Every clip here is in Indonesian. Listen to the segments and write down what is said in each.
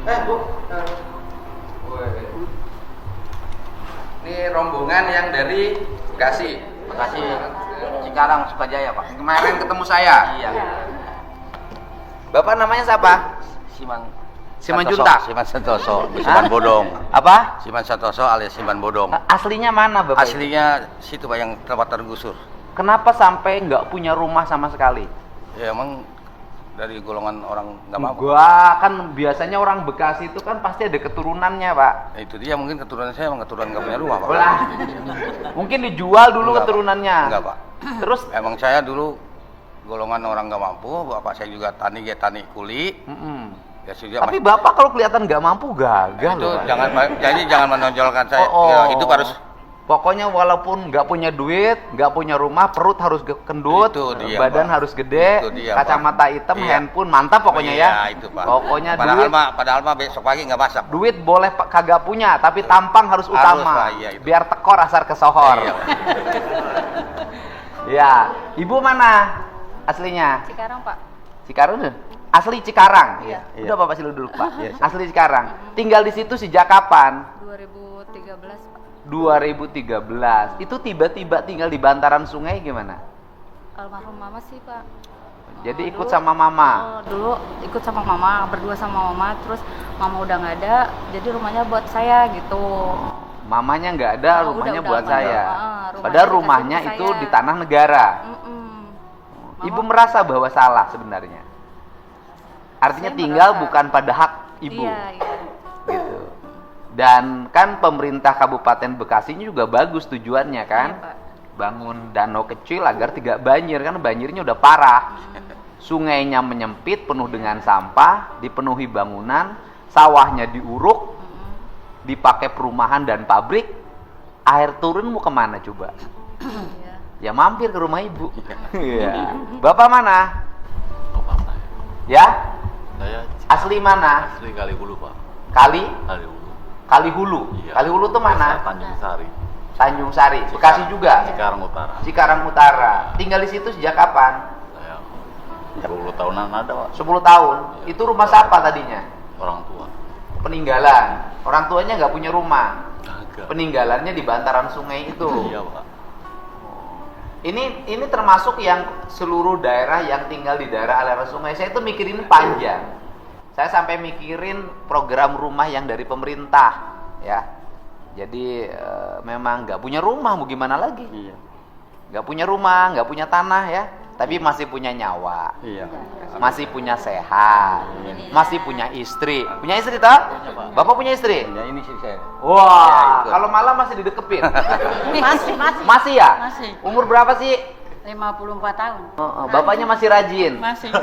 Bu. Ini rombongan yang dari Bekasi. Bekasi, Cikarang, Sukajaya, Pak. Kemarin ketemu saya. Iya. Bapak namanya siapa? Siman Simanjuntak. Siman Santoso, Siman Bodong. Apa? Siman Santoso alias Siman Bodong. Aslinya mana Bapak? Aslinya situ Pak yang tempat tergusur. Kenapa sampai nggak punya rumah sama sekali? Ya emang dari golongan orang nggak mampu. Gua kan biasanya orang Bekasi itu kan pasti ada keturunannya, Pak. Nah, itu dia mungkin keturunan saya emang keturunan nggak punya rumah Pak. Lah. Mungkin dijual dulu Enggak, keturunannya. Pak. Enggak Pak. Terus Emang saya dulu golongan orang nggak mampu. Bapak saya juga tani kuli. Ya sudah. Tapi Bapak kalau kelihatan nggak mampu gagal itu loh, Pak. jangan menonjolkan saya. Oh. Ya, itu harus. Pokoknya walaupun nggak punya duit, nggak punya rumah, perut harus kendut, Itu dia, badan Pak. harus gede, Itu dia, kacamata Pak. hitam, Iya. handphone, mantap pokoknya ya. Iya, itu Pak. Pokoknya Padahal mah besok pagi nggak masak. duit boleh kagak punya, tapi tampang harus utama. Pak, iya, itu. Biar tekor asar kesohor. Iya, Pak. Ya, ibu mana aslinya? Cikarang, Pak. Cikarang? Asli Cikarang. Iya. Udah Bapak sih dulu Pak. Iya. Asli Cikarang. Tinggal di situ sejak kapan? 2013, Pak. 2013. Itu tiba-tiba tinggal di bantaran sungai gimana? Almarhum mama sih, Pak. Jadi ikut Dulu- sama mama. Dulu ikut sama mama, berdua sama mama, terus mama udah nggak ada, jadi rumahnya buat saya gitu. Mamanya nggak ada, Oh, rumahnya udah, buat udah. saya. Rumahnya Padahal dikasih rumahnya ke itu saya. di tanah negara. Mm-mm. Ibu Mama- merasa bahwa salah sebenarnya. Artinya Saya tinggal merasa. bukan pada hak ibu. Iya, iya. Gitu. Dan kan pemerintah Kabupaten Bekasi ini juga bagus tujuannya kan? Iya, Pak. Bangun danau kecil agar tidak banjir, kan banjirnya udah parah. Sungainya menyempit penuh dengan sampah, dipenuhi bangunan, sawahnya diuruk, dipakai perumahan dan pabrik. Air turun mau kemana coba? Iya. Ya mampir ke rumah ibu. Iya. Bapak mana? Bapak saya. Ya? Saya Asli mana? asli Kalihulu Pak. Kali? Kalihulu. Kalihulu. Iya. Kalihulu tuh mana? Desa Tanjung Sari. Tanjung Sari. Bekasi juga. Cikarang Utara. Cikarang Utara. Tinggal di situ sejak kapan? Saya 10 tahunan ada Pak. 10 tahun. Itu rumah siapa tadinya? Orang tua. Peninggalan. Orang tuanya nggak punya rumah. Agak. Peninggalannya di bantaran sungai itu. Iya Pak. Ini termasuk yang seluruh daerah yang tinggal di daerah aliran sungai. Saya itu mikirin panjang. Saya sampai mikirin program rumah yang dari pemerintah, ya. Jadi memang nggak punya rumah, mau gimana lagi? Iya. Nggak punya rumah, nggak punya tanah ya. Tapi masih punya nyawa, Iya. masih punya sehat, masih punya istri. Punya istri toh? Pak. Bapak punya istri? Ya ini sih saya. Wah, Ya, kalau malam masih didekepin. Masih. Masih ya? Masih. Umur berapa sih? 54 tahun. Bapaknya masih rajin. Masih.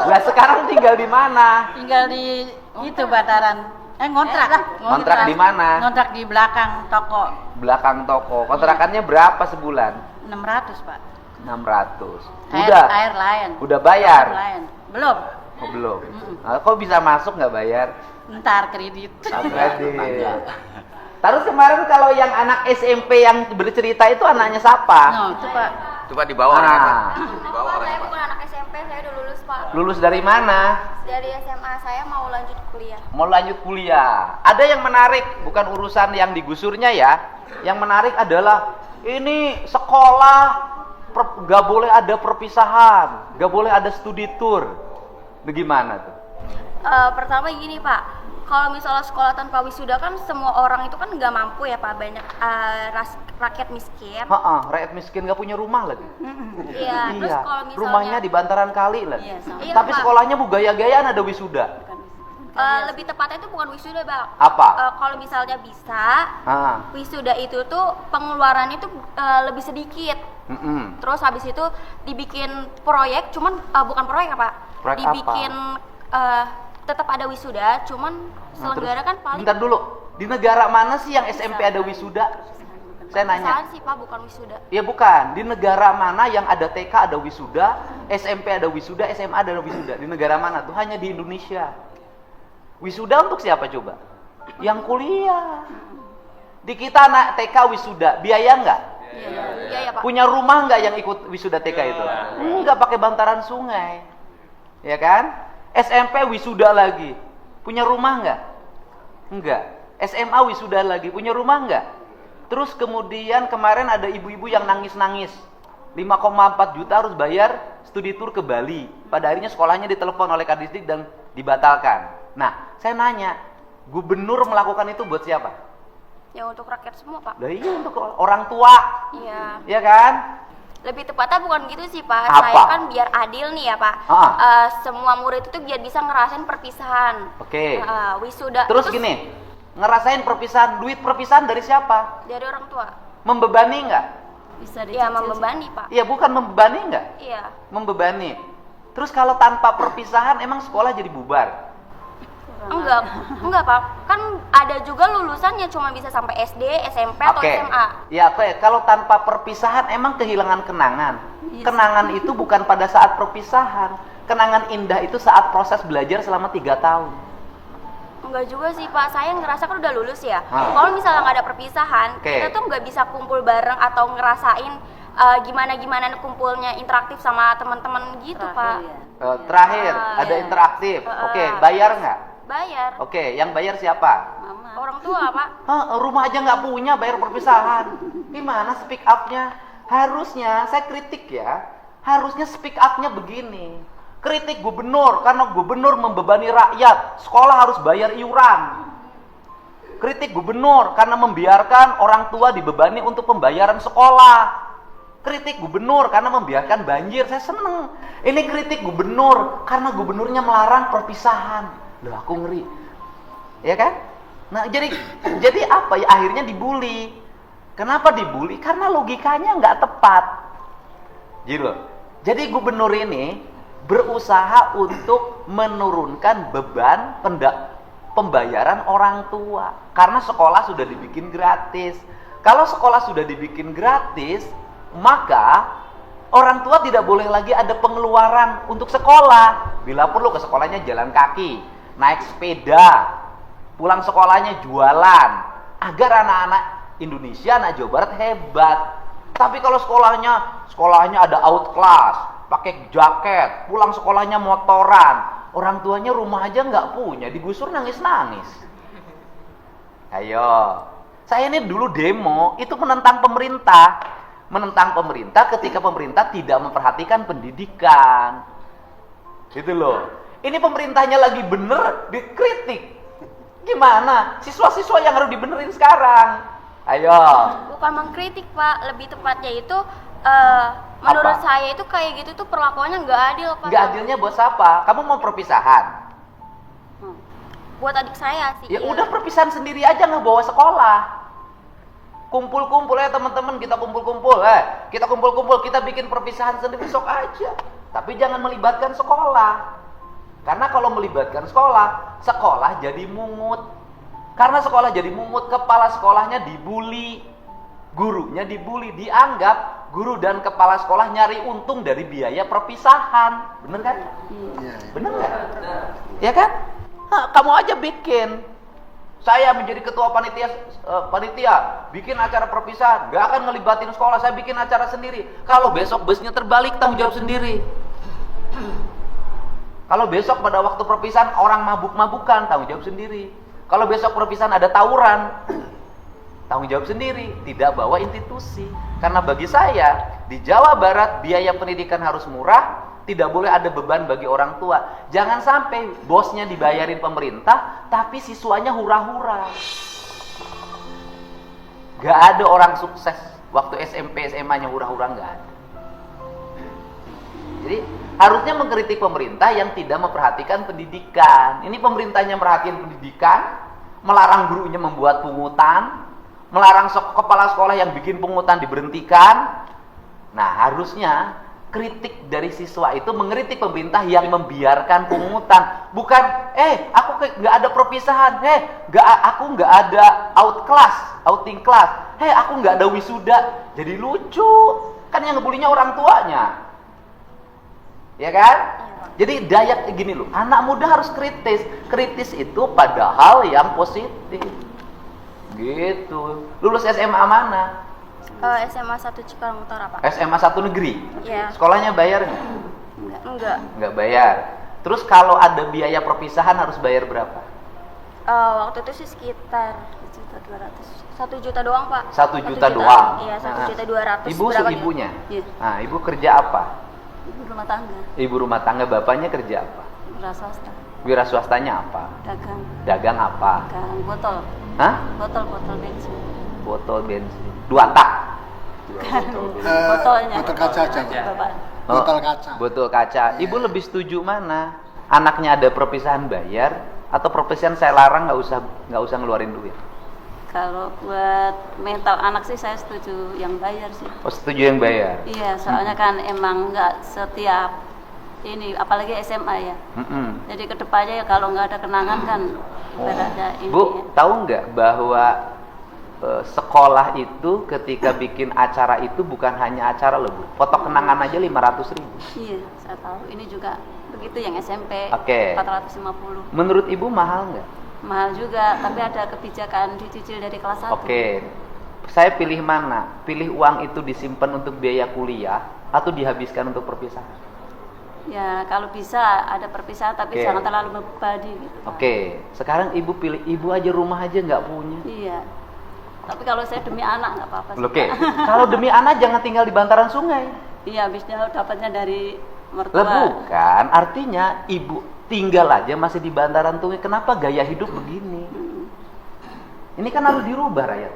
Lah sekarang tinggal di mana? Tinggal di itu Bataran. Ngontrak. Ngontrak di mana? Ngontrak di belakang toko. Belakang toko. Kontrakannya berapa sebulan? 600, Pak. 600. Air, Udah. air lain. Udah bayar? Air lain. Belum. Oh, belum. Nah, kok bisa masuk nggak bayar? Ntar kredit. Kredit. Terus kemarin kalau yang anak SMP yang bercerita itu anaknya siapa? No, itu Pak. Coba di bawah orangnya, Pak. Ah, Di bawah Saya orangnya, Pak. bukan anak SMP, saya udah lulus Pak. lulus dari mana? Dari SMA saya mau lanjut kuliah. Mau lanjut kuliah. Ada yang menarik, bukan urusan yang digusurnya ya. Yang menarik adalah ini sekolah gak boleh ada perpisahan, gak boleh ada studi tour. Bagaimana tuh? Pertama gini Pak, kalau misalnya sekolah tanpa wisuda kan semua orang itu kan nggak mampu ya Pak, banyak rakyat miskin. Rakyat miskin gak punya rumah lagi. Iya. Terus kalau misalnya rumahnya di bantaran kali lagi. Iya, sama. Iya, Tapi Pak. sekolahnya gaya-gayaan ada wisuda. lebih tepatnya itu bukan wisuda Bang. Apa? Kalau misalnya bisa Ah, wisuda itu tuh pengeluarannya tuh lebih sedikit. mm-mm. Terus habis itu dibikin proyek, cuman bukan proyek apa? Proyek Dibikin tetap ada wisuda, cuman selenggara kan paling Bentar dulu, di negara mana sih yang SMP ada wisuda? Saya nanya. Perpisahan sih Pak, bukan wisuda. Ya bukan, di negara mana yang ada TK ada wisuda, SMP ada wisuda, SMA ada wisuda? Di negara mana tuh? Hanya di Indonesia. Wisuda untuk siapa coba? Yang kuliah. Di kita anak TK wisuda, biaya nggak? Iya ya Pak. Punya rumah nggak yang ikut wisuda TK itu? Nggak, pakai bantaran sungai. Ya kan? SMP wisuda lagi. Punya rumah nggak? Enggak. SMA wisuda lagi, punya rumah nggak? Terus kemudian kemarin ada ibu-ibu yang nangis-nangis. 5,4 juta harus bayar studi tour ke Bali. Pada akhirnya sekolahnya ditelepon oleh Kadisdik dan dibatalkan. Nah, saya nanya, gubernur melakukan itu buat siapa? Ya untuk rakyat semua, Pak. Lah iya, untuk orang tua. Iya. Ya kan? Lebih tepatnya bukan gitu sih, Pak. Apa? Saya kan biar adil nih ya, Pak. Semua murid itu biar bisa ngerasain perpisahan. Oke. Wisuda. Terus gini, ngerasain perpisahan, duit perpisahan dari siapa? Dari orang tua. Membebani nggak? Bisa Ya dicicil. membebani, Pak. Iya, bukan membebani nggak? Iya. Membebani. Terus kalau tanpa perpisahan emang sekolah jadi bubar? Enggak, Pak. Kan ada juga lulusannya cuma bisa sampai SD, SMP atau Oke. SMA. Ya, oke. Kalau tanpa perpisahan emang kehilangan kenangan. Yes. Kenangan itu bukan pada saat perpisahan. Kenangan indah itu saat proses belajar selama 3 tahun. Enggak juga sih, Pak. Saya ngerasa kan udah lulus ya. Ah. Kalau misalnya nggak ada perpisahan, Oke. kita tuh nggak bisa kumpul bareng atau ngerasain gimana kumpulnya interaktif sama teman-teman gitu, Pak. Ya. Terakhir, Ah, ada iya. interaktif. Oke, bayar nggak? Bayar. Oke, yang bayar siapa? Mama. Orang tua, Pak. Rumah aja nggak punya, bayar perpisahan. Gimana speak up-nya? Harusnya, saya kritik ya, harusnya speak up-nya begini. Kritik gubernur, karena gubernur membebani rakyat, sekolah harus bayar iuran. Kritik gubernur, karena membiarkan orang tua dibebani untuk pembayaran sekolah. Kritik gubernur, karena membiarkan banjir, saya seneng. Ini kritik gubernur, karena gubernurnya melarang perpisahan. Loh, aku ngeri. Ya kan? Nah, jadi apa ya? Akhirnya dibully. Kenapa dibully? Karena logikanya nggak tepat. Gitu loh. Jadi gubernur ini berusaha untuk menurunkan beban pembayaran orang tua. Karena sekolah sudah dibikin gratis. Kalau sekolah sudah dibikin gratis, maka orang tua tidak boleh lagi ada pengeluaran untuk sekolah. Bila perlu ke sekolahnya jalan kaki, naik sepeda, pulang sekolahnya jualan, agar anak-anak Indonesia, anak Jawa Barat hebat. Tapi kalau sekolahnya ada outclass, pakai jaket, pulang sekolahnya motoran, orang tuanya rumah aja nggak punya, digusur nangis-nangis. Ayo, saya ini dulu demo, itu menentang pemerintah. Menentang pemerintah ketika pemerintah tidak memperhatikan pendidikan. Gitu loh. Ini pemerintahnya lagi bener, dikritik. Gimana? Siswa-siswa yang harus dibenerin sekarang. Ayo. Bukan mengkritik, Pak. Lebih tepatnya itu menurut Apa? saya itu kayak gitu tuh perlakuannya nggak adil, Pak. Nggak adilnya buat siapa? Kamu mau perpisahan? Buat adik saya sih. Ya iya. udah perpisahan sendiri aja, nggak bawa sekolah. Kumpul-kumpul ya teman-teman, kita kumpul-kumpul, kita bikin perpisahan sendiri, sok aja. Tapi jangan melibatkan sekolah. Karena kalau melibatkan sekolah, sekolah jadi mungut. Karena sekolah jadi mungut, kepala sekolahnya dibully, gurunya dibully, dianggap guru dan kepala sekolah nyari untung dari biaya perpisahan. Bener kan? Iya. Bener nggak? Ya kan? Kamu aja bikin. Saya menjadi ketua panitia bikin acara perpisahan, gak akan ngelibatin sekolah, saya bikin acara sendiri. Kalau besok busnya terbalik, tanggung jawab sendiri. Kalau besok pada waktu perpisahan orang mabuk-mabukan, tanggung jawab sendiri. Kalau besok perpisahan ada tawuran, tanggung jawab sendiri, tidak bawa institusi. Karena bagi saya, di Jawa Barat biaya pendidikan harus murah, tidak boleh ada beban bagi orang tua. Jangan sampai bosnya dibayarin pemerintah, tapi siswanya hura-hura. Gak ada orang sukses waktu SMP, SMA-nya hura-hura, gak ada. Jadi harusnya mengkritik pemerintah yang tidak memperhatikan pendidikan. Ini pemerintahnya merhatiin pendidikan, melarang gurunya membuat pungutan, melarang kepala sekolah yang bikin pungutan diberhentikan. Nah, harusnya kritik dari siswa itu mengkritik pemerintah yang membiarkan pungutan, bukan aku nggak ada perpisahan, aku nggak ada outing class, aku nggak ada wisuda. Jadi lucu kan, yang ngebulinya orang tuanya, ya kan? Jadi daya gini loh, anak muda harus kritis itu pada hal yang positif gitu. Lulus SMA mana? SMA 1 Cikarang Utara, Pak. SMA 1 negeri? Iya. Sekolahnya bayar nggak? Enggak. Nggak bayar. Terus kalau ada biaya perpisahan harus bayar berapa? Waktu itu sih sekitar 1 juta doang Pak. 1 juta doang. Iya, Nah, 1.200.000. Ibu berapa gitu? ibunya. Iya. Nah, ibu kerja apa? Ibu rumah tangga, Ibu rumah tangga, bapaknya kerja apa? beras swasta, Wira swastanya apa? dagang, Dagang apa? dagang botol, Hah? botol bensin. Botol bensin. 2 tak. Botolnya. Botol kaca aja. Bapak. Botol kaca. Botol kaca. Ibu lebih setuju mana? Anaknya ada perpisahan bayar atau perpisahan saya larang nggak usah ngeluarin duit? Kalau buat mental anak sih saya setuju yang bayar sih. Oh, setuju yang bayar. Iya, soalnya kan emang nggak setiap ini, apalagi SMA ya. Mm-mm. Jadi kedepannya ya kalau nggak ada kenangan kan ibaratnya ini. Bu, tahu nggak bahwa sekolah itu ketika bikin acara itu bukan hanya acara loh, Bu. Foto kenangan aja 500.000. Iya, saya tahu. Ini juga begitu yang SMP. Oke. 450. Menurut Ibu mahal nggak? Mahal juga, tapi ada kebijakan dicicil dari kelas 1. Oke. Saya pilih mana? Pilih uang itu disimpan untuk biaya kuliah atau dihabiskan untuk perpisahan? Ya, kalau bisa ada perpisahan tapi Oke. jangan terlalu membebani gitu. Pak. Oke. Sekarang Ibu pilih, Ibu aja rumah aja nggak punya. Iya. Tapi kalau saya demi anak nggak apa-apa sih. Oke. Pak. Kalau demi anak jangan tinggal di bantaran sungai. Iya, habisnya dapatnya dari Lah mertua. bukan, artinya Ibu tinggal aja masih di bantaran sungai. Kenapa gaya hidup begini? Ini kan harus dirubah rakyat.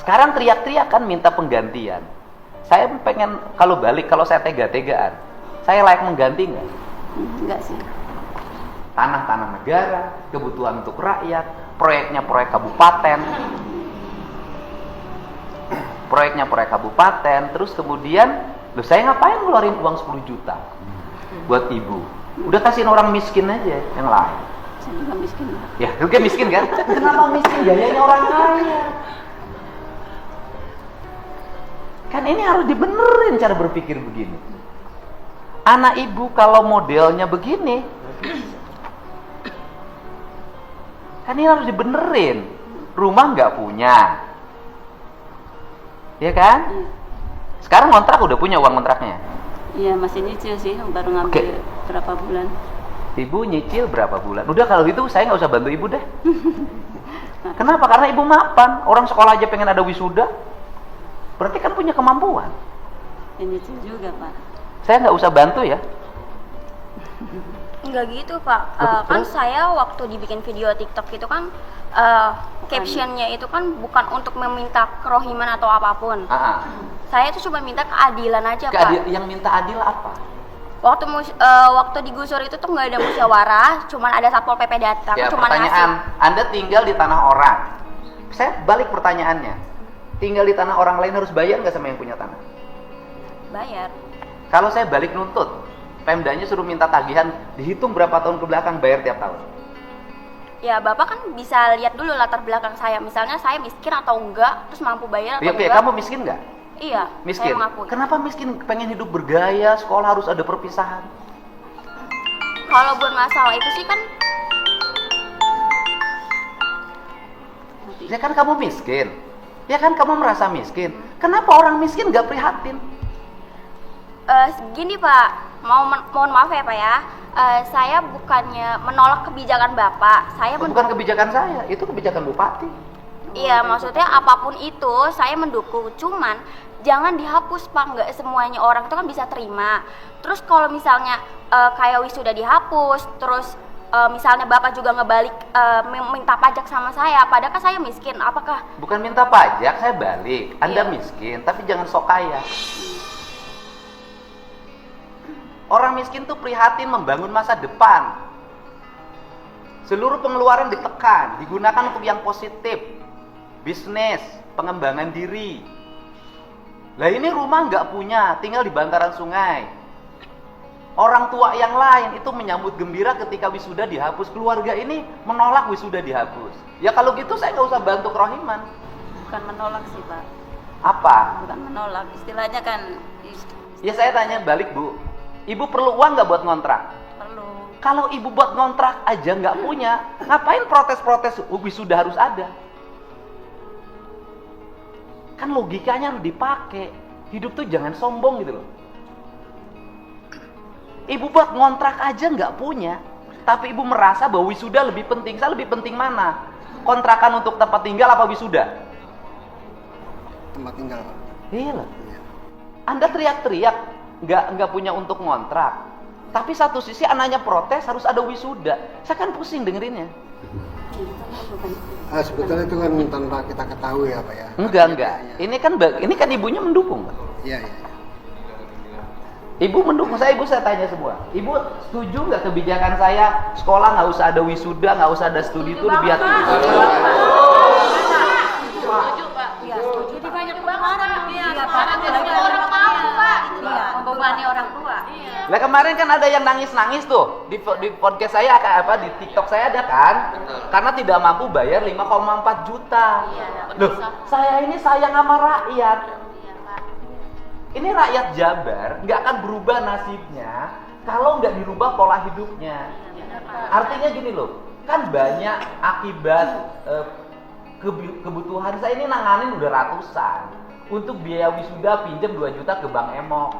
Sekarang teriak-teriak kan minta penggantian. Saya pengen kalau balik, kalau saya tega-tegaan, saya layak mengganti nggak? Enggak sih. Tanah-tanah negara, kebutuhan untuk rakyat, proyeknya proyek kabupaten, terus kemudian, loh saya ngapain ngeluarin uang 10 juta buat ibu? Udah kasihin orang miskin aja yang lain. Saya juga miskin. Pak. Ya, lu kan miskin kan? Kenapa miskin? Gayanya orang kaya. Kan ini harus dibenerin cara berpikir begini. Anak ibu kalau modelnya begini, kan ini harus dibenerin. Rumah nggak punya, ya kan? Iya. Sekarang kontrak udah punya uang kontraknya. Iya, masih nyicil sih, baru ngambil Oke. berapa bulan. Ibu nyicil berapa bulan? Udah kalau gitu saya nggak usah bantu ibu deh. Kenapa? Karena ibu mapan. Orang sekolah aja pengen ada wisuda. Berarti kan punya kemampuan. Ya, nyicil juga, Pak. Saya nggak usah bantu ya. Enggak gitu Pak. Kan saya waktu dibikin video TikTok itu kan captionnya itu kan bukan untuk meminta kerohiman atau apapun. Saya itu cuma minta keadilan aja Pak. Yang minta adil apa? Waktu digusur itu tuh nggak ada musyawarah, cuman ada satpol pp datang, Ya, cuman pertanyaan, ngasih. Anda tinggal di tanah orang. Saya balik pertanyaannya. Tinggal di tanah orang lain harus bayar nggak sama yang punya tanah? Bayar. Kalau saya balik nuntut, Pemdanya suruh minta tagihan, dihitung berapa tahun ke belakang, bayar tiap tahun. Ya Bapak kan bisa lihat dulu latar belakang saya. Misalnya saya miskin atau enggak, terus mampu bayar atau Ya, enggak. kamu miskin nggak? Iya, Miskin. saya mengakui. Kenapa miskin? Pengen hidup bergaya, sekolah harus ada perpisahan. Kalau buat masalah itu sih kan Ya kan kamu miskin. Ya kan kamu merasa miskin. Kenapa orang miskin nggak prihatin? gini Pak, mohon maaf ya Pak ya. Saya bukannya menolak kebijakan Bapak. Saya Bukan kebijakan saya, itu kebijakan bupati. Iya, maksudnya apapun itu saya mendukung. Cuman jangan dihapus Pak, nggak semuanya orang itu kan bisa terima. Terus kalau misalnya kayak wisuda dihapus, terus misalnya Bapak juga ngebalik minta pajak sama saya, padahal kan saya miskin. Apakah Bukan minta pajak, saya balik. Anda Iya. miskin, tapi jangan sok kaya. Orang miskin tuh prihatin membangun masa depan. Seluruh pengeluaran ditekan, digunakan untuk yang positif. Bisnis, pengembangan diri. Lah ini rumah nggak punya, tinggal di bantaran sungai. Orang tua yang lain itu menyambut gembira ketika wisuda dihapus. Keluarga ini menolak wisuda dihapus. Ya kalau gitu saya nggak usah bantu kerohiman. Bukan menolak sih, Pak. Apa? Bukan menolak, istilahnya kan Ya saya tanya balik Bu, ibu perlu uang nggak buat ngontrak? perlu. Kalau ibu buat ngontrak aja nggak punya, ngapain protes-protes wisuda harus ada? Kan logikanya harus dipakai. Hidup tuh jangan sombong gitu loh. Ibu buat ngontrak aja nggak punya, tapi ibu merasa bahwa wisuda lebih penting. Saya lebih penting mana? Kontrakan untuk tempat tinggal apa wisuda? Tempat tinggal, Pak. Iya lah. Anda teriak-teriak nggak punya untuk ngontrak, tapi satu sisi anaknya protes harus ada wisuda. Saya kan pusing dengerinnya. Sebetulnya itu kan tanpa kita ketahui ya Pak ya. Enggak. Ini kan ibunya mendukung, Pak. Iya. Ibu mendukung saya, ibu saya tanya semua. Ibu setuju nggak kebijakan saya sekolah nggak usah ada wisuda, nggak usah ada studi tour biar Setuju, Pak. Iya, setuju. Jadi banyak pengeluaran. Iya, sekarang jadi orang tua, Pak. Iya, membebani orang tua. Iya. Lah kemarin kan ada yang nangis-nangis tuh di podcast saya di TikTok saya ada kan? Karena tidak mampu bayar 5,4 juta. Loh, saya ini sayang sama rakyat. Ini rakyat Jabar nggak akan berubah nasibnya kalau nggak dirubah pola hidupnya. Artinya gini loh, kan banyak akibat kebutuhan saya ini nanganin udah ratusan. Untuk biaya wisuda pinjam 2 juta ke Bank Emok.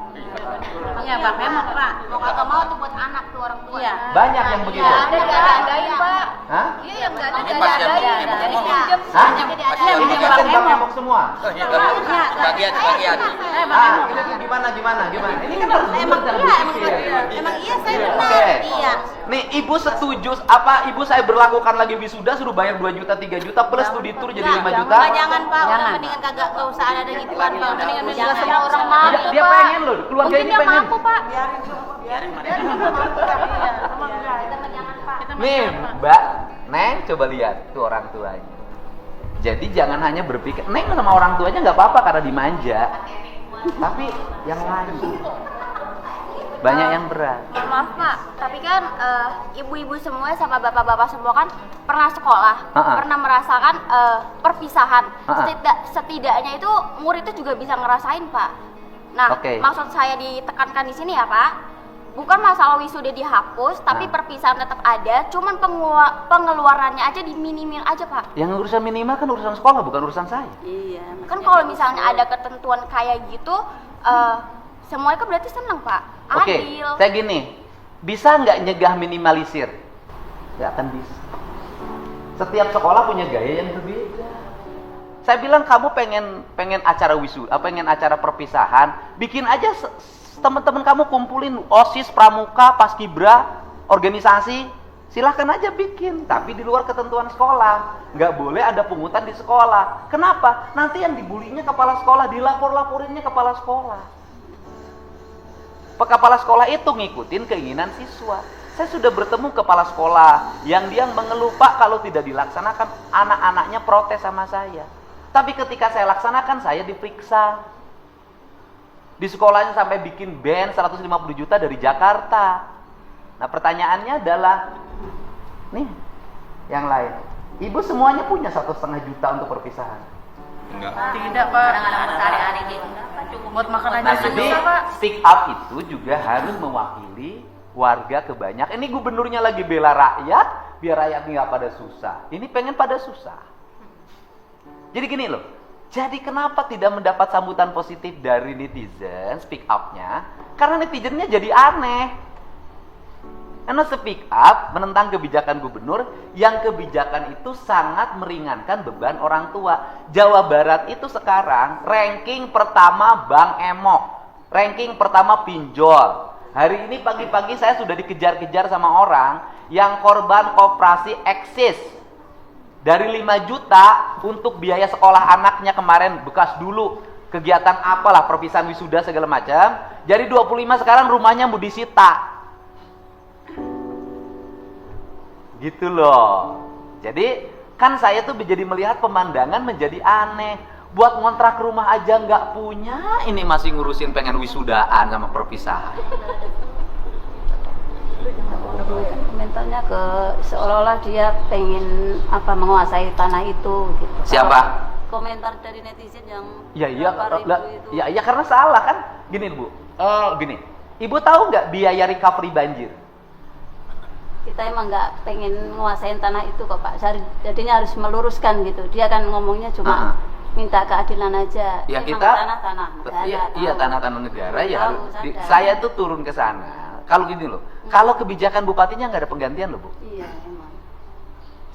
Iya, Bang, memang, Pak. Mau kagak mau tuh buat anak tuh orang tua. Iya. Banyak yang begitu. Ada diadain, Pak. Hah? Iya, yang enggak ada Ini pasien diadain. Emok Jadi semua. pinjam Hah? jadi Ini diadain. pasien Bank Emok semua. Bagian. Ini gimana? Ini kan harus Emang cara iya, berpikir. emang iya saya Oke. benar. Iya. Nih, ibu setuju apa ibu saya berlakukan lagi wisuda suruh bayar 2 juta 3 juta plus studi tour jadi 5 juta? Jangan, Pak. Udah Jangan. mendingan kagak usah ada gituan, Pak. Mendingan Jangan. semua orang mau. Dia pengen loh, keluarga Mungkin ini dia pengen. mampu, Pak. Nih, Mbak, Neng coba lihat tuh orang tuanya. Jadi jangan hanya berpikir, Neng sama orang tuanya nggak apa-apa karena dimanja. Tapi yang lain banyak yang berat. Maaf Pak, tapi kan ibu-ibu semua sama bapak-bapak semua kan pernah sekolah, pernah merasakan perpisahan. Setidaknya itu murid itu juga bisa ngerasain Pak. Nah, maksud saya ditekankan di sini ya Pak, bukan masalah wisuda dihapus, tapi perpisahan tetap ada, cuman pengeluarannya aja diminimin aja Pak. Yang urusan minimal kan urusan sekolah, bukan urusan saya. Iya. Kan kalau misalnya ada ketentuan kayak gitu, semuanya kan berarti seneng Pak. Oke, saya gini, bisa nggak nyegah minimalisir? Nggak akan bisa. Setiap sekolah punya gaya yang berbeda. Saya bilang kamu pengen acara wisuda, pengen acara perpisahan, bikin aja teman-teman kamu kumpulin OSIS, Pramuka, Paskibra, organisasi, silahkan aja bikin, tapi di luar ketentuan sekolah. Nggak boleh ada pungutan di sekolah. Kenapa? Nanti yang dibulinya kepala sekolah, dilapor-laporinnya kepala sekolah. Kepala sekolah itu ngikutin keinginan siswa. Saya sudah bertemu kepala sekolah yang dia mengeluh, Pak, kalau tidak dilaksanakan anak-anaknya protes sama saya. Tapi ketika saya laksanakan, saya diperiksa. Di sekolahnya sampai bikin band 150 juta dari Jakarta. Nah, pertanyaannya adalah, nih, yang lain. Ibu semuanya punya 1,5 juta untuk perpisahan. Enggak. Tidak, Pak. Sehari-hari cukup buat makan aja Nah, susah, jadi Pak. speak up itu juga harus mewakili warga kebanyakan. Ini gubernurnya lagi bela rakyat, biar rakyat nggak pada susah. Ini pengen pada susah. Jadi gini loh, jadi kenapa tidak mendapat sambutan positif dari netizen speak up-nya? Karena netizennya jadi aneh. Karena speak up menentang kebijakan gubernur yang kebijakan itu sangat meringankan beban orang tua. Jawa Barat itu sekarang ranking pertama Bank Emok, ranking pertama pinjol. Hari ini pagi-pagi saya sudah dikejar-kejar sama orang yang korban koperasi eksis. Dari 5 juta untuk biaya sekolah anaknya kemarin bekas dulu kegiatan apalah perpisahan wisuda segala macam. Jadi 25 sekarang rumahnya mau disita. Gitu loh. Jadi kan saya tuh jadi melihat pemandangan menjadi aneh. Buat ngontrak rumah aja nggak punya, ini masih ngurusin pengen wisudaan sama perpisahan. Komentarnya ke seolah-olah dia pengen menguasai tanah itu gitu. Siapa? Komentar dari netizen yang Iya berapa ribu itu. ya karena salah kan. Gini Bu, gini. Ibu tahu nggak biaya recovery banjir? Kita emang nggak pengen nguasain tanah itu kok Pak. Jadinya harus meluruskan gitu. Dia kan ngomongnya cuma minta keadilan aja. Ya Ini kita memang tanah-tanah iya tanah-tanah negara ya Tahu, harus sadar. saya tuh turun ke sana. Kalau gini loh, kalau kebijakan bupatinya nggak ada penggantian loh Bu. Iya, emang.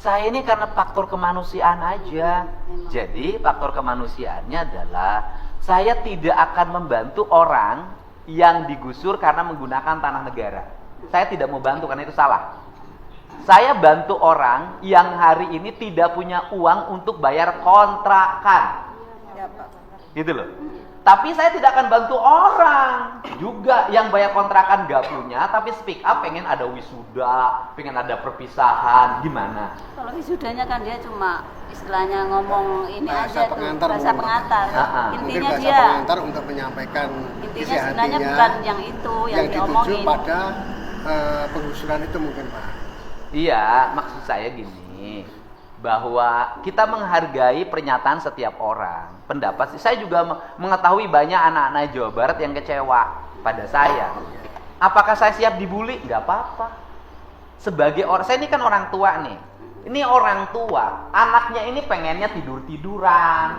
Saya ini karena faktor kemanusiaan aja. Memang. Jadi faktor kemanusiaannya adalah saya tidak akan membantu orang yang digusur karena menggunakan tanah negara. Saya tidak mau bantu karena itu salah. Saya bantu orang yang hari ini tidak punya uang untuk bayar kontrakan. Ya, Pak. Gitu loh. Tapi saya tidak akan bantu orang juga yang bayar kontrakan gak punya, tapi speak up pengen ada wisuda, pengen ada perpisahan, gimana? Kalau wisudanya kan dia cuma istilahnya ngomong ini Bahasa aja tuh, pengantar bahasa mungkin. pengantar. Mungkin Mungkin Intinya bahasa dia, pengantar untuk menyampaikan intinya isi sebenarnya hatinya bukan yang itu yang dituju diomongin. pada penggusuran itu mungkin Pak. Iya, maksud saya gini, bahwa kita menghargai pernyataan setiap orang. Pendapat saya juga mengetahui banyak anak-anak Jawa Barat yang kecewa pada saya. Apakah saya siap dibully? Nggak apa-apa. Sebagai orang, saya ini kan orang tua nih. Ini orang tua, anaknya ini pengennya tidur-tiduran,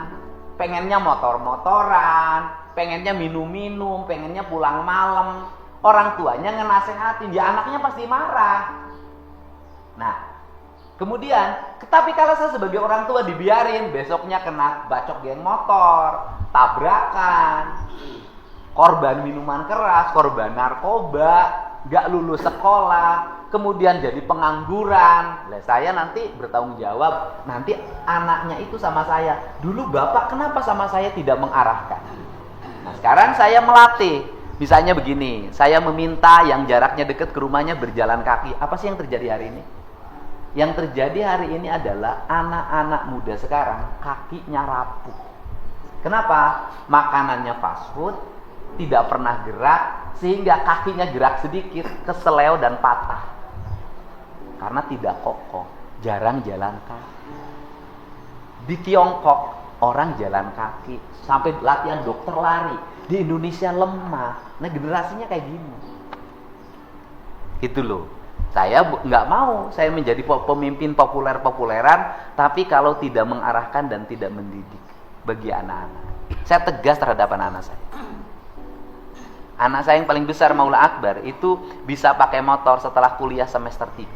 pengennya motor-motoran, pengennya minum-minum, pengennya pulang malam. Orang tuanya ngenasehatin, ya anaknya pasti marah. Nah, kemudian, tapi kalau saya sebagai orang tua dibiarin, besoknya kena bacok geng motor, tabrakan, korban minuman keras, korban narkoba, gak lulus sekolah, kemudian jadi pengangguran. Lah saya nanti bertanggung jawab, nanti anaknya itu sama saya. Dulu bapak kenapa sama saya tidak mengarahkan? Nah sekarang saya melatih. Misalnya begini, saya meminta yang jaraknya dekat ke rumahnya berjalan kaki. Apa sih yang terjadi hari ini? Yang terjadi hari ini adalah anak-anak muda sekarang kakinya rapuh. Kenapa? Makanannya fast food, tidak pernah gerak, sehingga kakinya gerak sedikit, keseleo dan patah. Karena tidak kokoh, jarang jalan kaki. Di Tiongkok, orang jalan kaki, sampai latihan dokter lari. Di Indonesia lemah. Nah generasinya kayak gini. Gitu loh. Saya nggak mau saya menjadi pemimpin populer-populeran, tapi kalau tidak mengarahkan dan tidak mendidik bagi anak-anak. Saya tegas terhadap anak-anak saya. Anak saya yang paling besar, Maula Akbar, itu bisa pakai motor setelah kuliah semester 3.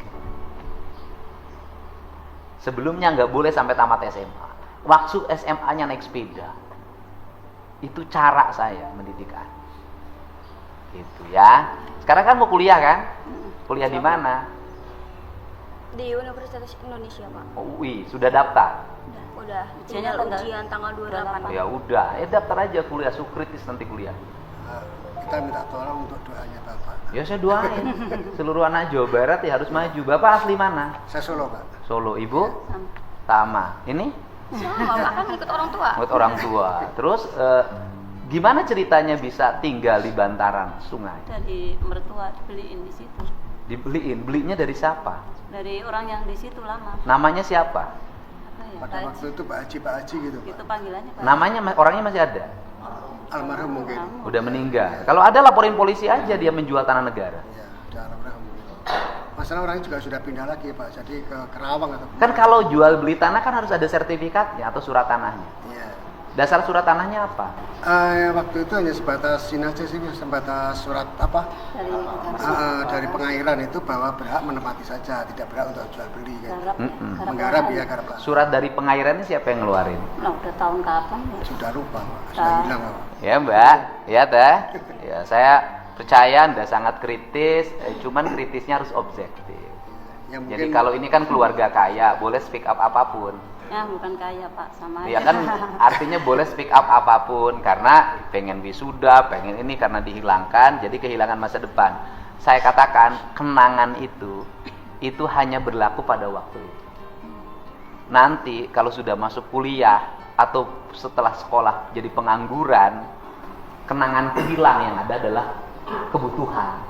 Sebelumnya nggak boleh sampai tamat SMA. Waktu SMA-nya naik sepeda. Itu cara saya mendidik anak. Gitu ya. Sekarang kan mau kuliah kan? Kuliah di mana? Di Universitas Indonesia, Pak. Oh, UI, sudah daftar? Udah. Ujiannya Tinggal tanggal- ujian tanggal 28. Ya udah, daftar aja kuliah sukritis nanti kuliah. Kita minta tolong untuk doanya Bapak. Ya saya doain. Seluruh anak Jawa Barat ya harus maju. Bapak asli mana? Saya Solo Pak. Solo. Ibu? Sama. Ini? Sama, Pak, kan ikut orang tua. Buat orang tua. Terus gimana ceritanya bisa tinggal di bantaran sungai? Dari mertua dibeliin di situ. Dibeliin, belinya dari siapa? Dari orang yang di situ lama. Namanya siapa? Apa ya? Pada Pak waktu itu Pak Haji gitu Pak. Itu panggilannya Pak. Namanya orangnya masih ada? Almarhum mungkin. Udah meninggal. Kalau ada laporin polisi aja dia menjual tanah negara. Ya, udah almarhum. Masalah orangnya juga sudah pindah lagi Pak, jadi ke Kerawang atau Kan kalau jual beli tanah kan harus ada sertifikatnya atau surat tanahnya. Iya. Dasar surat tanahnya apa? Waktu itu hanya sebatas ini aja sih, sebatas surat apa? Dari pengairan itu bahwa berhak menempati saja, tidak berhak untuk jual beli kan. Menggarap ya garap. Surat dari pengairan ini siapa yang ngeluarin? Nah, udah tahun kapan ya? Sudah lupa Pak, sudah hilang Pak. Ya Mbak, ya teh. Ya saya percaya Anda sangat kritis, cuman kritisnya harus objektif. Yang Jadi kalau ini kan keluarga kaya, boleh speak up apapun. Ya, bukan kaya Pak, sama Ya aja. kan artinya boleh speak up apapun karena pengen wisuda, pengen ini karena dihilangkan, jadi kehilangan masa depan. Saya katakan kenangan itu hanya berlaku pada waktu itu. Nanti kalau sudah masuk kuliah atau setelah sekolah jadi pengangguran, kenangan hilang, yang ada adalah kebutuhan.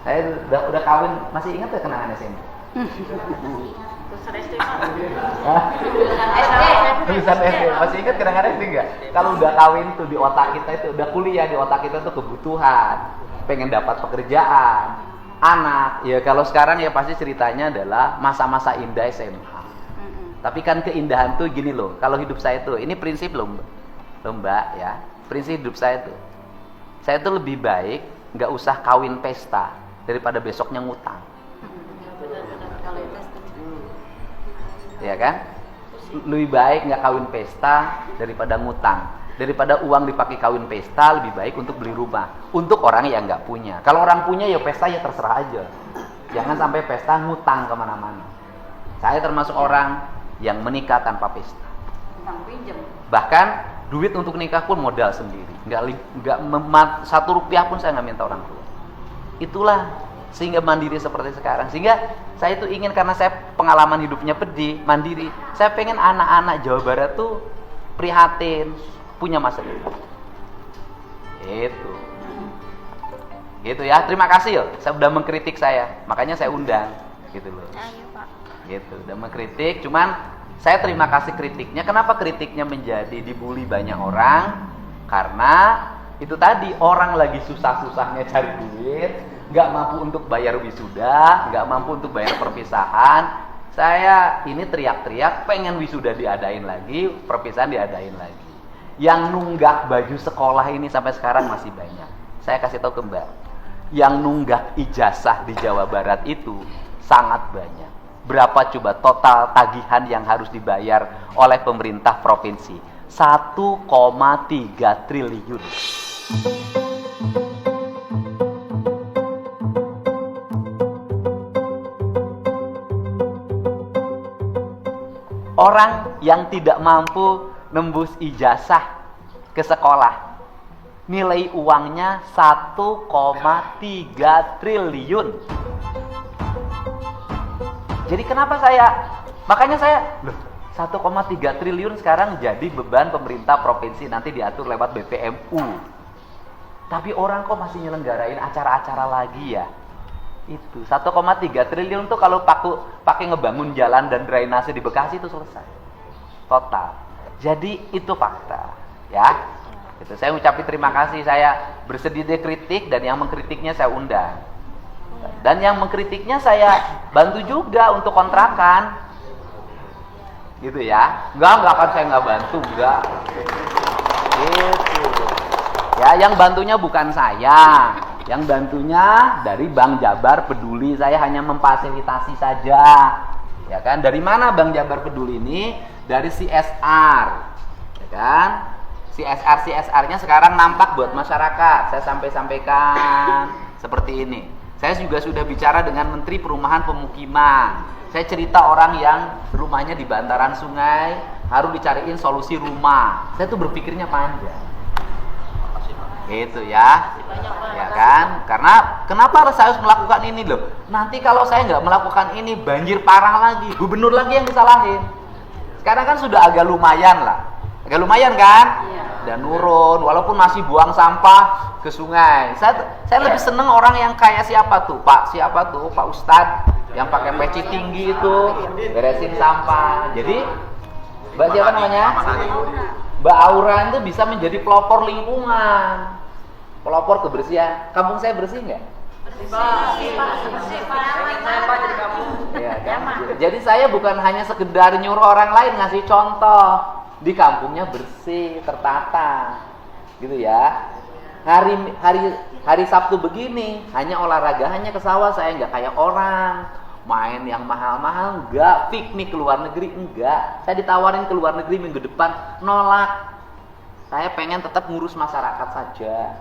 Saya udah kawin, masih ingat ya kenangan SMP? Tulisan SD, masih ingat kenangan SD nggak? Kalau udah kawin tuh di otak kita itu, udah kuliah di otak kita tuh kebutuhan, pengen dapat pekerjaan, anak. Ya kalau sekarang ya pasti ceritanya adalah masa-masa indah SMA. Tapi kan keindahan tuh gini loh, kalau hidup saya tuh, ini prinsip loh Mbak ya, prinsip hidup saya tuh. Saya tuh lebih baik nggak usah kawin pesta daripada besoknya ngutang. Kalau itu setuju. Ya kan? Lebih baik nggak kawin pesta daripada ngutang. Daripada uang dipakai kawin pesta, lebih baik untuk beli rumah. Untuk orang yang nggak punya. Kalau orang punya ya pesta ya terserah aja. Jangan sampai pesta ngutang kemana-mana. Saya termasuk orang yang menikah tanpa pesta. Tentang pinjam. Bahkan duit untuk nikah pun modal sendiri. Nggak satu rupiah pun saya nggak minta orang tua. Itulah sehingga mandiri seperti sekarang. Sehingga saya itu ingin, karena saya pengalaman hidupnya pedih, mandiri. Saya pengen anak-anak Jawa Barat tuh prihatin, punya masa depan. Gitu ya. Terima kasih ya, saya udah mengkritik saya, makanya saya undang, gitu loh. Ayo Pak. Gitu, udah mengkritik, cuman saya terima kasih kritiknya. Kenapa kritiknya menjadi dibully banyak orang? Karena itu tadi, orang lagi susah-susahnya cari duit, nggak mampu untuk bayar wisuda, nggak mampu untuk bayar perpisahan. Saya ini teriak-teriak pengen wisuda diadain lagi, perpisahan diadain lagi. Yang nunggak baju sekolah ini sampai sekarang masih banyak. Saya kasih tahu ke Mbak, yang nunggak ijazah di Jawa Barat itu sangat banyak. Berapa coba total tagihan yang harus dibayar oleh pemerintah provinsi? 1,3 triliun. Orang yang tidak mampu nembus ijazah ke sekolah, nilai uangnya 1,3 triliun. Jadi kenapa makanya saya, 1,3 triliun sekarang jadi beban pemerintah provinsi, nanti diatur lewat BPMU. Tapi orang kok masih nyelenggarain acara-acara lagi ya? Itu 1,3 triliun tuh kalau pakai ngebangun jalan dan drainase di Bekasi itu selesai. Total. Jadi itu fakta, ya. Itu saya ucapin terima kasih, saya bersedia kritik dan yang mengkritiknya saya undang. Dan yang mengkritiknya saya bantu juga untuk kontrakan. Gitu ya. Enggak kan saya nggak bantu, enggak. Gitu. Ya, yang bantunya bukan saya. Yang bantunya dari Bank Jabar Peduli, saya hanya memfasilitasi saja. Ya kan? Dari mana Bank Jabar Peduli ini? Dari CSR. Ya kan? CSR-nya sekarang nampak buat masyarakat. Saya sampaikan seperti ini. Saya juga sudah bicara dengan Menteri Perumahan Pemukiman. Saya cerita orang yang rumahnya di bantaran sungai harus dicariin solusi rumah. Saya tuh berpikirnya panjang. Gitu ya. Ya kan? Karena kenapa harus saya melakukan ini loh? Nanti kalau saya nggak melakukan ini banjir parah lagi, gubernur lagi yang disalahin. Sekarang kan sudah agak lumayan lah. Agak lumayan kan? Dan nurun, walaupun masih buang sampah ke sungai. Saya lebih seneng orang yang kayak siapa tuh? Pak Ustadz yang pakai peci tinggi itu beresin sampah. Jadi Mbak siapa namanya? Mbak Aura itu bisa menjadi pelopor lingkungan, pelopor kebersihan. Kampung saya bersih nggak? Ya, kan? Jadi saya bukan hanya sekedar nyuruh orang lain, ngasih contoh. Di kampungnya bersih, tertata, gitu ya. Hari Sabtu begini, hanya olahraga, hanya ke sawah, saya nggak kayak orang main yang mahal-mahal, enggak. Piknik ke luar negeri, enggak. Saya ditawarin ke luar negeri minggu depan, nolak. Saya pengen tetap ngurus masyarakat saja.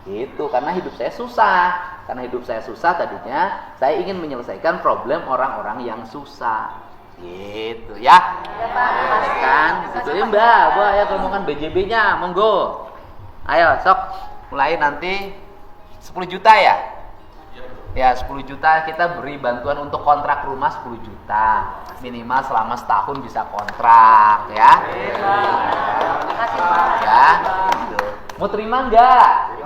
Gitu, karena hidup saya susah. Karena hidup saya susah tadinya, saya ingin menyelesaikan problem orang-orang yang susah. Gitu ya. Ya Pak. Kan, gitu ya Mbak. Ya ngomongkan BJB-nya, monggo. Ayo, sok mulai nanti 10 juta ya? Ya, 10 juta kita beri bantuan untuk kontrak rumah 10 juta. Minimal selama setahun bisa kontrak ya. Makasih Pak. Ya, gitu. Mau terima enggak?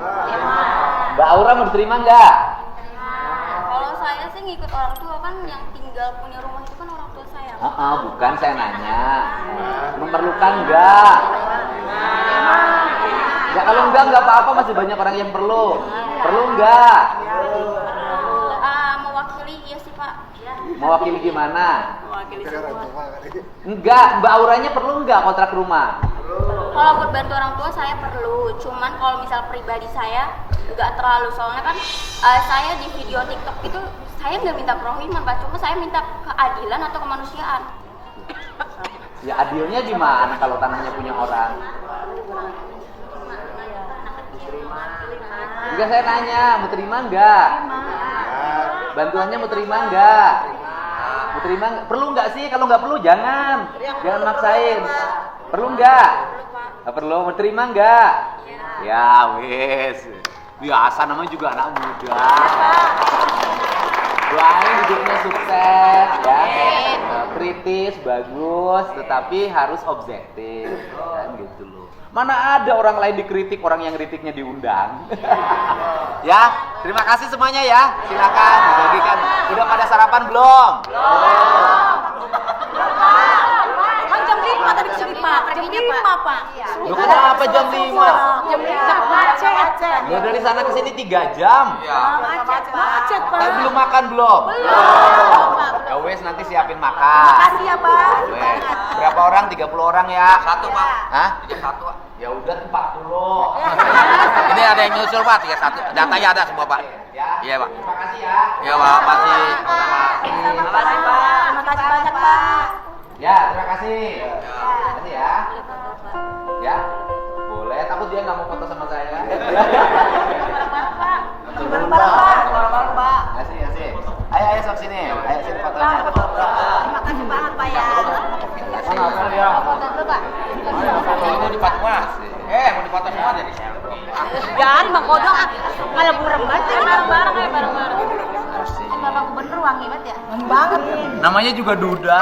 Mbak Aura mau terima enggak? Kalau saya sih ngikut orang tua, kan yang tinggal punya rumah itu kan orang tua saya. Bukan, saya nanya. Memerlukan enggak? Ya kalau enggak apa-apa, masih banyak orang yang perlu. Perlu enggak? Mewakili iya sih Pak. Mewakili gimana? Mewakili Negara semua. tua kali. Enggak, Mbak Auranya perlu enggak kontrak rumah? Kalau buat bantu orang tua saya perlu, cuman kalau misal pribadi saya nggak terlalu, soalnya kan saya di video TikTok itu saya nggak minta kerohiman Pak, cuma saya minta keadilan atau kemanusiaan. Ya adilnya gimana kalau tanahnya punya orang? Enggak, saya nanya, mau terima enggak? Bantuannya mau terima enggak? Mau terima enggak? Perlu enggak sih? Kalau enggak perlu jangan maksain. Perlu enggak? Enggak perlu, mau terima enggak? Ya wes. Biasa namanya juga anak muda. Doain hidupnya sukses ya. Kritis bagus, tetapi harus objektif kan gitu loh. Mana ada orang lain dikritik, orang yang kritiknya diundang. Ya, terima kasih semuanya ya. Silakan dibagikan. Udah pada sarapan belum? Kan jam 5 tadi kesini Pak. Jam 5 Pak. Loh, kenapa jam 5? Jam 5 macet. Ya dari sana ke sini 3 jam. Macet Pak. Tapi belum makan belum? Ya wes nanti siapin makan. Makasih ya Pak. Wes. Berapa orang? 30 orang ya. Satu Pak. Hah? 31 Pak. Ya udah 40. Ini ada yang nyusul Pak, 31. Datanya ada semua Pak. Ya. Iya Pak. Terima kasih ya. Iya Pak, masih. Terima kasih Pak. Terima kasih banyak Pak. Ya, terima kasih. Terima kasih ya. Ya. Boleh, takut dia nggak mau foto sama saya. Bareng-bareng Pak. Kasih, kasih. Ayo sok sini. Ayo sini fotonya. Terima kasih banget Pak ya. Ini di Fatwa. Mau dipoto semua jadi selfie. Jangan Bang Kodong malah burem banget. Bareng-bareng ya bareng-bareng. Bapak Gubernur wangi banget ya. Banget. Namanya juga Duda.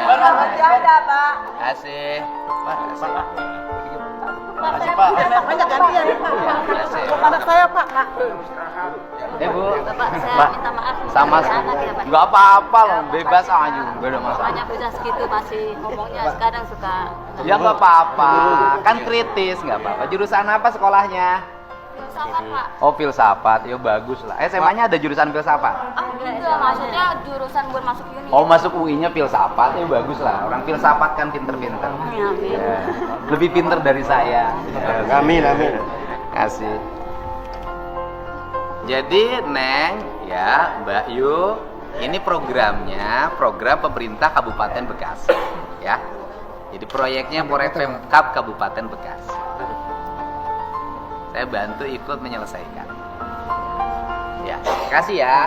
Masih ada Pak. Kasih. Pak, kasih. Makasih Pak. Banyak gantian. Anak saya Pak. Bu. Bapak saya Pak, minta maaf. sama anak ya Pak. nggak apa-apa loh, bebas aja, nggak ada masalah. Banyak bisa segitu masih ngomongnya kadang suka. Ya nggak apa-apa, kan kritis nggak apa-apa. Jurusan apa sekolahnya? Filsafat Pak. Oh filsafat, ya bagus lah. SMA-nya ada jurusan filsafat? Enggak, maksudnya jurusan buat masuk uni. Oh masuk UI-nya filsafat, ya bagus lah. Orang filsafat kan pinter-pinter. Amin. Ya, lebih pinter dari saya. Amin, amin. Kasih. Jadi Neng, ya Mbak Yu, ini programnya program pemerintah Kabupaten Bekasi, ya. Jadi proyeknya proyek Pemkab Kabupaten Bekasi. Saya bantu ikut menyelesaikan. Ya, kasih ya.